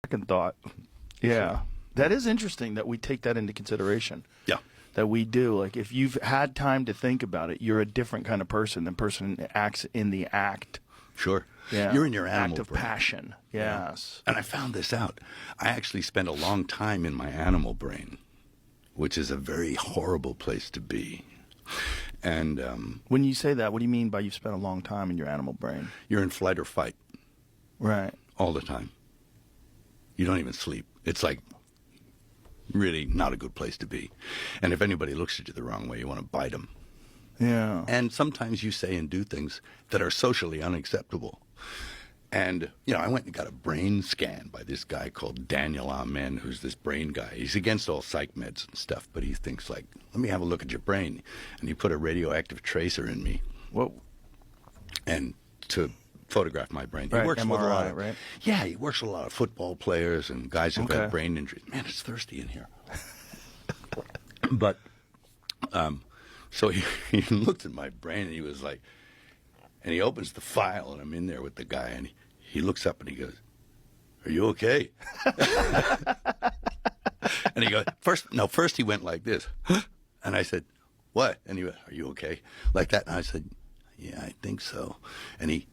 second thought. Yeah. That is interesting that we take that into consideration. Yeah. That we do. Like, if you've had time to think about it, you're a different kind of person than person that acts in the act. Sure. Yeah. You're in your animal act of brain. passion. Yes. And I found this out. I actually spent a long time in my animal brain, which is a very horrible place to be. And When you say that, what do you mean by you've spent a long time in your animal brain? you're in flight or fight Right. all the time. You don't even sleep. It's like really not a good place to be. And if anybody looks at you the wrong way, you want to bite them. Yeah. And sometimes you say and do things that are socially unacceptable. And, I went and got a brain scan by this guy called Daniel Amen, who's this brain guy. He's against all psych meds and stuff, but he thinks like, let me have a look at your brain. And he put a radioactive tracer in me What? and to photograph my brain. Right, He works with a lot MRI, of, right? Yeah, he works with a lot of football players and guys who've Okay. had brain injuries. Man, it's thirsty in here. But, so he looked at my brain and he was like, and he opens the file and I'm in there with the guy and he looks up and he goes, "Are you okay?" And he goes, first he went like this. And I said, "What?" And he went, "Are you okay?" Like that. And I said, "Yeah, I think so." And he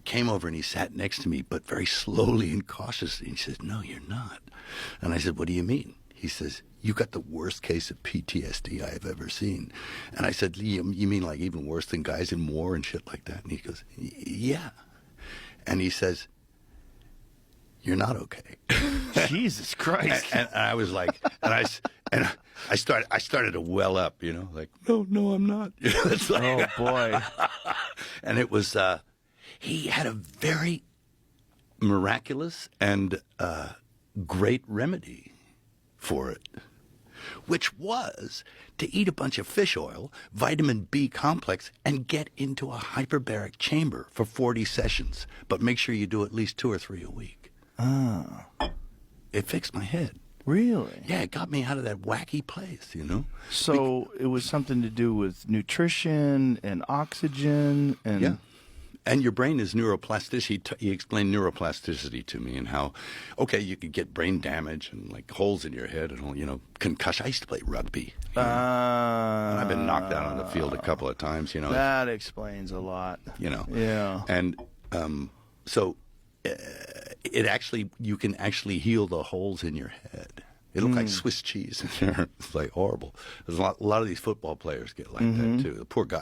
came over and he sat next to me, but very slowly and cautiously. And he says, "No, you're not." And I said, "What do you mean?" He says, "You got the worst case of PTSD I've ever seen." And I said, "You mean like even worse than guys in war and shit like that?" And he goes, "Yeah." And he says, "You're not okay." Jesus Christ. And I was like, I started to well up, like, no, I'm not. It's like, Oh, boy. and it was, he had a very miraculous and great remedy for it, which was to eat a bunch of fish oil, vitamin B complex, and get into a hyperbaric chamber for 40 sessions. But make sure you do at least 2 or 3 a week. Ah. It fixed my head. Really? Yeah, it got me out of that wacky place, So it was something to do with nutrition and oxygen and Yeah. And your brain is neuroplasticity. He explained neuroplasticity to me and how, okay, you could get brain damage and like holes in your head and all, concussion. I used to play rugby. And I've been knocked out on the field a couple of times, That explains a lot. Yeah. And so you can actually heal the holes in your head. It looked like Swiss cheese in there. It's like horrible. There's a lot of these football players get like that too. The poor guy.